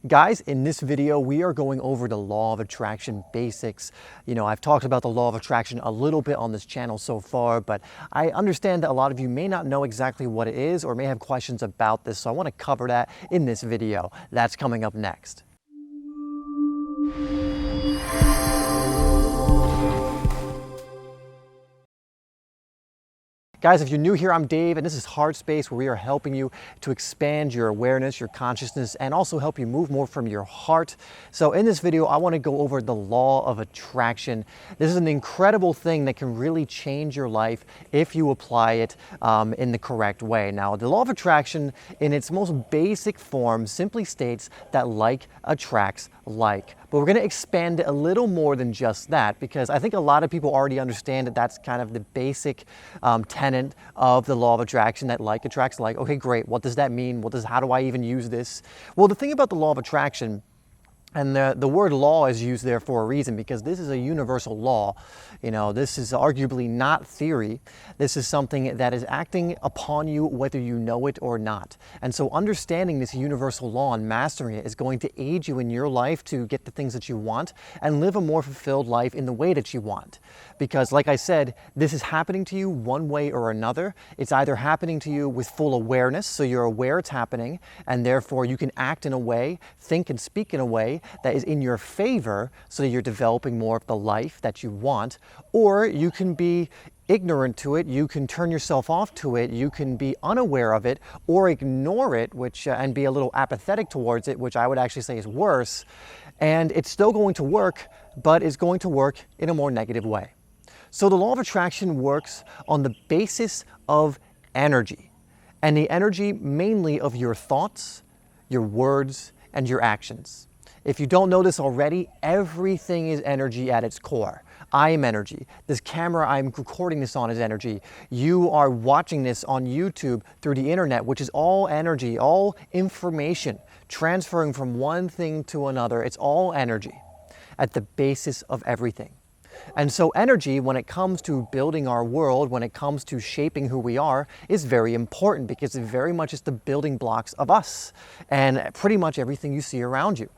Guys, in this video, we are going over the law of attraction basics. I've talked about the law of attraction a little bit on this channel so far, but I understand that a lot of you may not know exactly what it is or may have questions about this, so I want to cover that in this video. That's coming up next. Guys, if you're new here, I'm Dave, and this is HeartSpace, where we are helping you to expand your awareness, your consciousness, and also help you move more from your heart. So in this video, I want to go over the law of attraction. This is an incredible thing that can really change your life if you apply it in the correct way. Now, the law of attraction, in its most basic form, simply states that like attracts like. But we're going to expand it a little more than just that, because I think a lot of people already understand that that's kind of the basic tenet of the law of attraction, that like attracts like. Okay, great. What does that mean? How do I even use this? Well, the thing about the law of attraction, and the word law is used there for a reason, because this is a universal law. This is arguably not theory. This is something that is acting upon you whether you know it or not. And so understanding this universal law and mastering it is going to aid you in your life to get the things that you want and live a more fulfilled life in the way that you want. Because like I said, this is happening to you one way or another. It's either happening to you with full awareness, so you're aware it's happening, and therefore you can act in a way, think and speak in a way that is in your favor, so that you're developing more of the life that you want. Or you can be ignorant to it, you can turn yourself off to it, you can be unaware of it or ignore it, and be a little apathetic towards it, which I would actually say is worse. And it's still going to work, but it's going to work in a more negative way. So the law of attraction works on the basis of energy, and the energy mainly of your thoughts, your words, and your actions. If you don't know this already, everything is energy at its core. I am energy. This camera I'm recording this on is energy. You are watching this on YouTube through the internet, which is all energy, all information transferring from one thing to another. It's all energy at the basis of everything. And so energy, when it comes to building our world, when it comes to shaping who we are, is very important, because it very much is the building blocks of us and pretty much everything you see around you.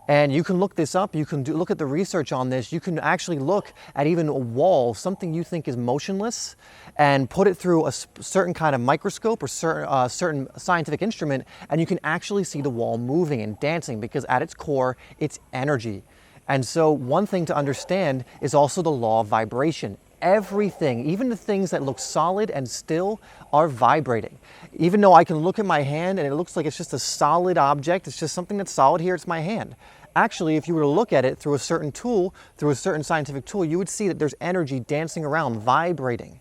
And you can look this up, you can look at the research on this, you can actually look at even a wall, something you think is motionless, and put it through a certain kind of microscope or certain scientific instrument, and you can actually see the wall moving and dancing, because at its core, it's energy. And so one thing to understand is also the law of vibration. Everything, even the things that look solid and still, are vibrating. Even though I can look at my hand and it looks like it's just a solid object, it's just something that's solid here, it's my hand. Actually, if you were to look at it through a certain tool, through a certain scientific tool, you would see that there's energy dancing around, vibrating.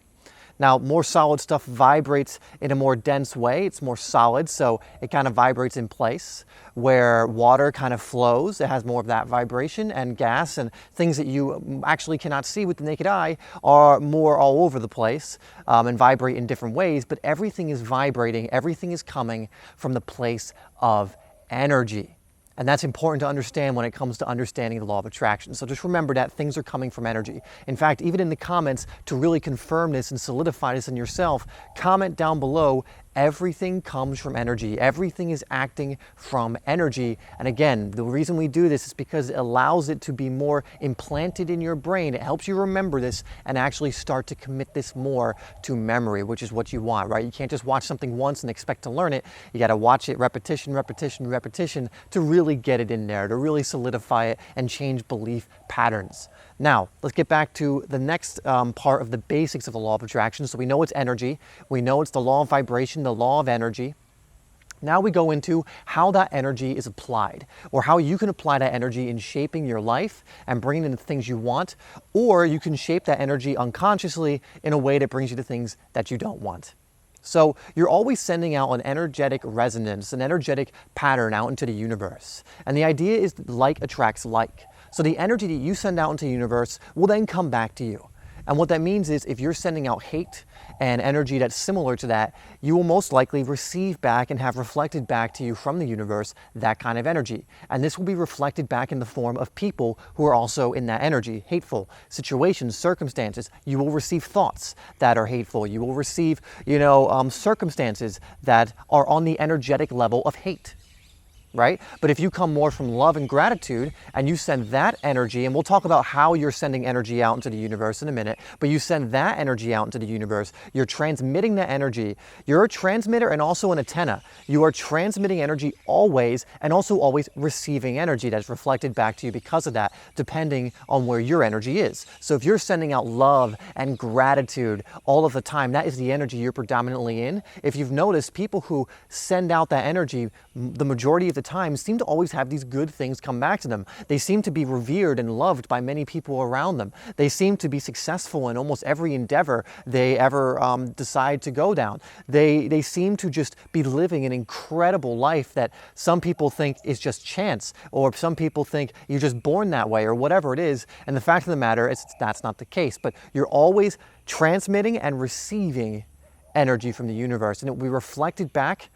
Now, more solid stuff vibrates in a more dense way. It's more solid, so it kind of vibrates in place. Where water kind of flows, it has more of that vibration, and gas and things that you actually cannot see with the naked eye are more all over the place and vibrate in different ways, but everything is vibrating, everything is coming from the place of energy. And that's important to understand when it comes to understanding the law of attraction. So just remember that things are coming from energy. In fact, even in the comments, to really confirm this and solidify this in yourself, comment down below, everything comes from energy. Everything is acting from energy. And again, the reason we do this is because it allows it to be more implanted in your brain. It helps you remember this and actually start to commit this more to memory, which is what you want, right? You can't just watch something once and expect to learn it. You got to watch it repetition, repetition, repetition to really get it in there, to really solidify it and change belief patterns. Now, let's get back to the next part of the basics of the law of attraction. So we know it's energy. We know it's the law of vibration, the law of energy. Now we go into how that energy is applied, or how you can apply that energy in shaping your life and bringing in the things you want, or you can shape that energy unconsciously in a way that brings you to things that you don't want. So you're always sending out an energetic resonance, an energetic pattern out into the universe. And the idea is like attracts like. So the energy that you send out into the universe will then come back to you. And what that means is if you're sending out hate and energy that's similar to that, you will most likely receive back and have reflected back to you from the universe that kind of energy. And this will be reflected back in the form of people who are also in that energy, hateful situations, circumstances. You will receive thoughts that are hateful. You will receive, circumstances that are on the energetic level of hate. right? But if you come more from love and gratitude and you send that energy, and we'll talk about how you're sending energy out into the universe in a minute, but you send that energy out into the universe, you're transmitting that energy. You're a transmitter and also an antenna. You are transmitting energy always and also always receiving energy that's reflected back to you because of that, depending on where your energy is. So if you're sending out love and gratitude all of the time, that is the energy you're predominantly in. If you've noticed, people who send out that energy the majority of the time seem to always have these good things come back to them. They seem to be revered and loved by many people around them. They seem to be successful in almost every endeavor they ever decide to go down. They seem to just be living an incredible life that some people think is just chance, or some people think you're just born that way, or whatever it is. And the fact of the matter is that's not the case, but you're always transmitting and receiving energy from the universe, and it will be reflected back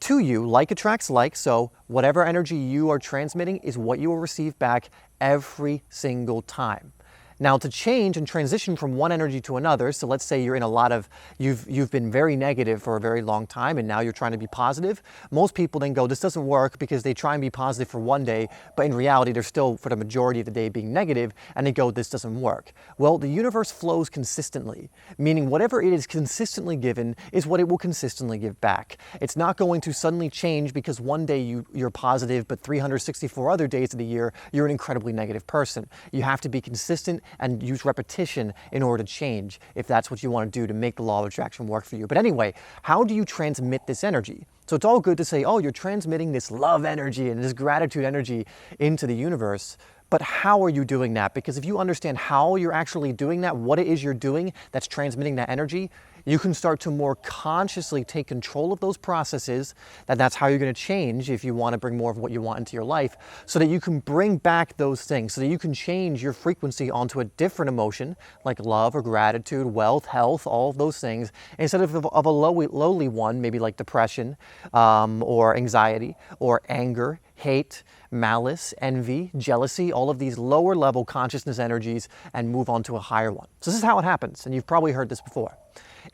to you. Like attracts like, so whatever energy you are transmitting is what you will receive back every single time. Now, to change and transition from one energy to another, so let's say you're in a lot of, you've been very negative for a very long time and now you're trying to be positive. Most people then go, this doesn't work, because they try and be positive for one day, but in reality, they're still for the majority of the day being negative, and they go, this doesn't work. Well, the universe flows consistently, meaning whatever it is consistently given is what it will consistently give back. It's not going to suddenly change because one day you're positive, but 364 other days of the year, you're an incredibly negative person. You have to be consistent and use repetition in order to change, if that's what you want to do to make the law of attraction work for you. But anyway, how do you transmit this energy? So it's all good to say, oh, you're transmitting this love energy and this gratitude energy into the universe. But how are you doing that? Because if you understand how you're actually doing that, what it is you're doing that's transmitting that energy, you can start to more consciously take control of those processes. That's how you're going to change if you want to bring more of what you want into your life, so that you can bring back those things, so that you can change your frequency onto a different emotion, like love or gratitude, wealth, health, all of those things, instead of a lowly one, maybe like depression, or anxiety, or anger, hate, malice, envy, jealousy, all of these lower level consciousness energies, and move on to a higher one. So this is how it happens, and you've probably heard this before.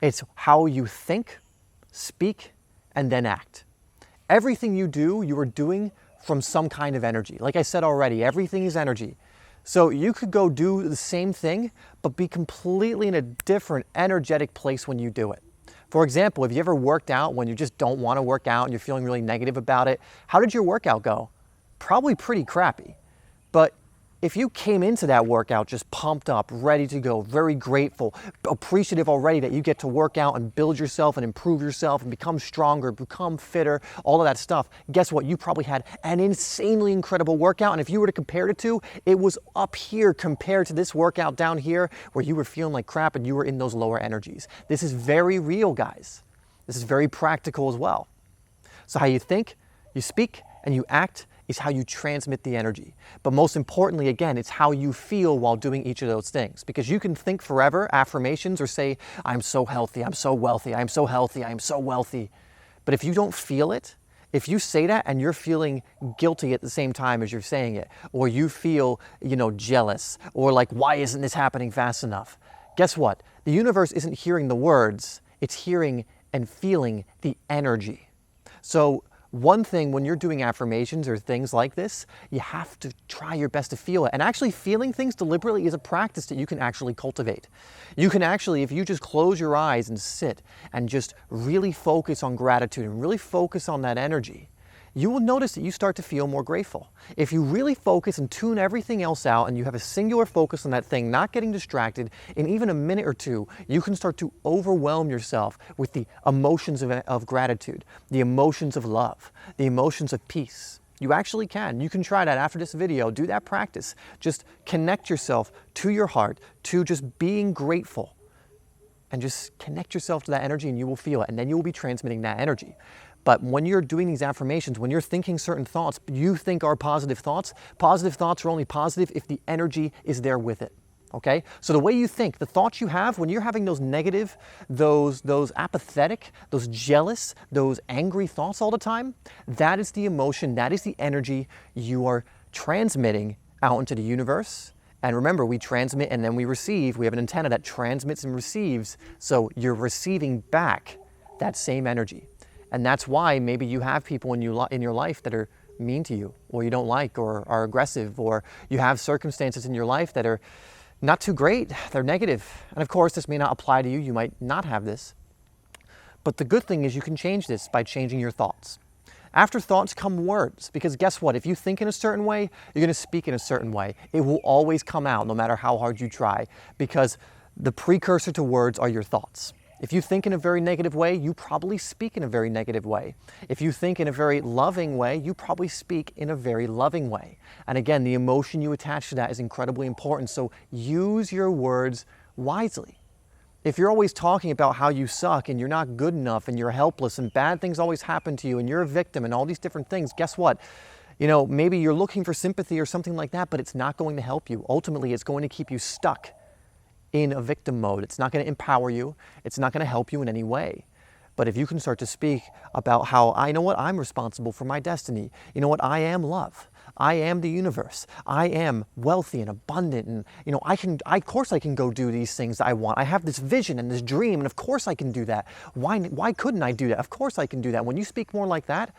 It's how you think, speak, and then act. Everything you do, you are doing from some kind of energy. Like I said already, everything is energy. So you could go do the same thing, but be completely in a different energetic place when you do it. For example, have you ever worked out when you just don't want to work out and you're feeling really negative about it? How did your workout go? Probably pretty crappy. But if you came into that workout just pumped up, ready to go, very grateful, appreciative already that you get to work out and build yourself and improve yourself and become stronger, become fitter, all of that stuff, guess what? You probably had an insanely incredible workout. And if you were to compare it to, it was up here compared to this workout down here where you were feeling like crap and you were in those lower energies. This is very real, guys. This is very practical as well. So how you think, you speak, and you act is how you transmit the energy. But most importantly, again, it's how you feel while doing each of those things. Because you can think forever affirmations or say, I'm so healthy, I'm so wealthy, I'm so healthy, I'm so wealthy. But if you don't feel it, if you say that and you're feeling guilty at the same time as you're saying it, or you feel, jealous, or like, why isn't this happening fast enough? Guess what? The universe isn't hearing the words, it's hearing and feeling the energy. So one thing when you're doing affirmations or things like this, you have to try your best to feel it. And actually feeling things deliberately is a practice that you can actually cultivate. You can actually, if you just close your eyes and sit and just really focus on gratitude and really focus on that energy, you will notice that you start to feel more grateful. If you really focus and tune everything else out and you have a singular focus on that thing, not getting distracted, in even a minute or two, you can start to overwhelm yourself with the emotions of gratitude, the emotions of love, the emotions of peace. You actually can. You can try that after this video. Do that practice. Just connect yourself to your heart, to just being grateful. And just connect yourself to that energy and you will feel it. And then you will be transmitting that energy. But when you're doing these affirmations, when you're thinking certain thoughts you think are positive thoughts are only positive if the energy is there with it. Okay? So the way you think, the thoughts you have, when you're having those negative, those apathetic, those jealous, those angry thoughts all the time, that is the emotion, that is the energy you are transmitting out into the universe. And remember, we transmit and then we receive. We have an antenna that transmits and receives. So you're receiving back that same energy. And that's why maybe you have people in your life that are mean to you, or you don't like, or are aggressive, or you have circumstances in your life that are not too great, they're negative. And of course, this may not apply to you, you might not have this. But the good thing is you can change this by changing your thoughts. After thoughts come words, because guess what? If you think in a certain way, you're going to speak in a certain way. It will always come out no matter how hard you try, because the precursor to words are your thoughts. If you think in a very negative way, you probably speak in a very negative way. If you think in a very loving way, you probably speak in a very loving way. And again, the emotion you attach to that is incredibly important. So use your words wisely. If you're always talking about how you suck and you're not good enough and you're helpless and bad things always happen to you and you're a victim and all these different things, guess what? Maybe you're looking for sympathy or something like that, but it's not going to help you. Ultimately, it's going to keep you stuck in a victim mode. It's not going to empower you. It's not going to help you in any way. But if you can start to speak about how, I'm responsible for my destiny. You know what? I am love. I am the universe. I am wealthy and abundant. And, of course I can go do these things that I want. I have this vision and this dream, and of course I can do that. Why couldn't I do that? Of course I can do that. When you speak more like that,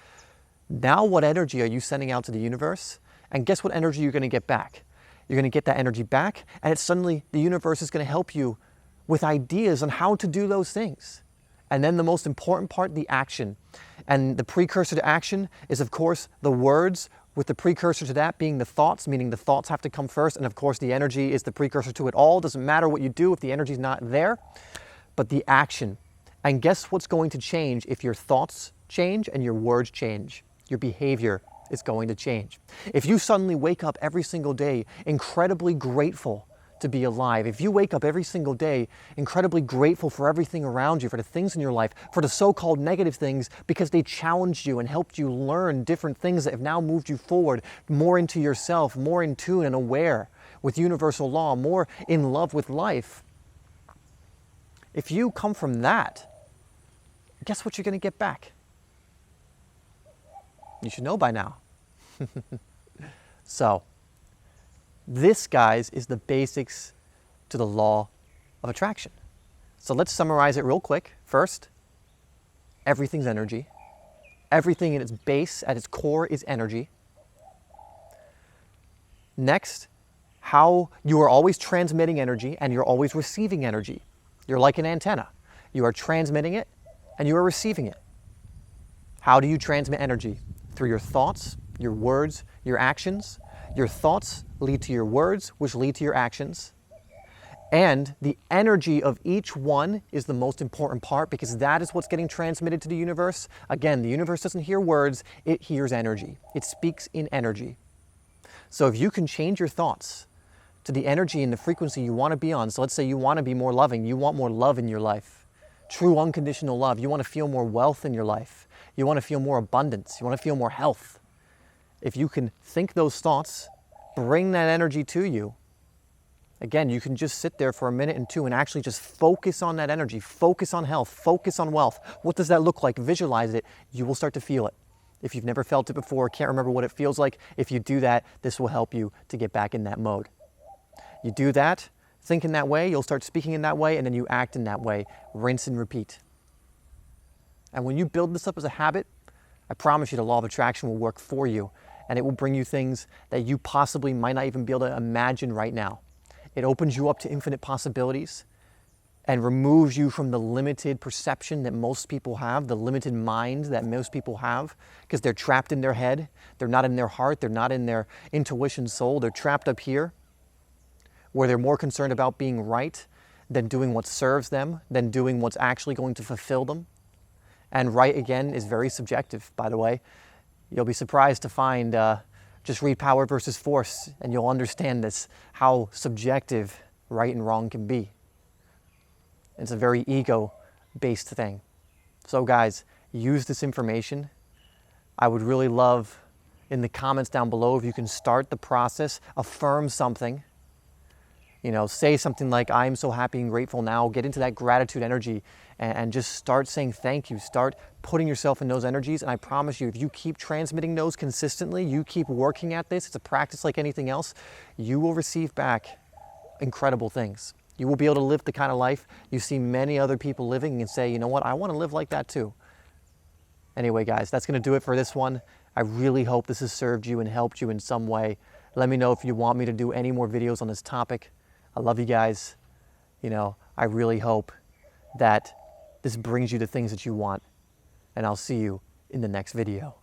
now what energy are you sending out to the universe? And guess what energy you're going to get back? You're going to get that energy back, and suddenly the universe is going to help you with ideas on how to do those things. And then the most important part, the action. And the precursor to action is, of course, the words, with the precursor to that being the thoughts, meaning the thoughts have to come first. And of course, the energy is the precursor to it all. Doesn't matter what you do if the energy is not there, but the action. And guess what's going to change if your thoughts change and your words change? Your behavior is going to change. If you suddenly wake up every single day incredibly grateful to be alive, if you wake up every single day incredibly grateful for everything around you, for the things in your life, for the so-called negative things, because they challenged you and helped you learn different things that have now moved you forward, more into yourself, more in tune and aware with universal law, more in love with life. If you come from that, guess what you're going to get back? You should know by now. So, this, guys, is the basics to the law of attraction. So let's summarize it real quick. First, everything's energy. Everything in its base, at its core, is energy. Next, how you are always transmitting energy and you're always receiving energy. You're like an antenna. You are transmitting it and you are receiving it. How do you transmit energy? Through your thoughts, your words, your actions. Your thoughts lead to your words, which lead to your actions. And the energy of each one is the most important part, because that is what's getting transmitted to the universe. Again, the universe doesn't hear words, it hears energy. It speaks in energy. So if you can change your thoughts to the energy and the frequency you want to be on, so let's say you want to be more loving, you want more love in your life, true unconditional love, you want to feel more wealth in your life, you want to feel more abundance, you want to feel more health. If you can think those thoughts, bring that energy to you, again, you can just sit there for a minute and two and actually just focus on that energy, focus on health, focus on wealth. What does that look like? Visualize it. You will start to feel it. If you've never felt it before, can't remember what it feels like, if you do that, this will help you to get back in that mode. You do that, think in that way, you'll start speaking in that way, and then you act in that way. Rinse and repeat. And when you build this up as a habit, I promise you the law of attraction will work for you, and it will bring you things that you possibly might not even be able to imagine right now. It opens you up to infinite possibilities and removes you from the limited perception that most people have, the limited mind that most people have, because they're trapped in their head. They're not in their heart. They're not in their intuition soul. They're trapped up here, where they're more concerned about being right than doing what serves them, than doing what's actually going to fulfill them. And right, again, is very subjective, by the way. You'll be surprised to find, just read Power versus Force, and you'll understand this, how subjective right and wrong can be. It's a very ego-based thing. So guys, use this information. I would really love in the comments down below if you can start the process, affirm something. Say something like, I am so happy and grateful now. Get into that gratitude energy and just start saying thank you. Start putting yourself in those energies. And I promise you, if you keep transmitting those consistently, you keep working at this, it's a practice like anything else, you will receive back incredible things. You will be able to live the kind of life you see many other people living and say, you know what, I want to live like that too. Anyway, guys, that's going to do it for this one. I really hope this has served you and helped you in some way. Let me know if you want me to do any more videos on this topic. I love you guys. You know, I really hope that this brings you the things that you want. And I'll see you in the next video.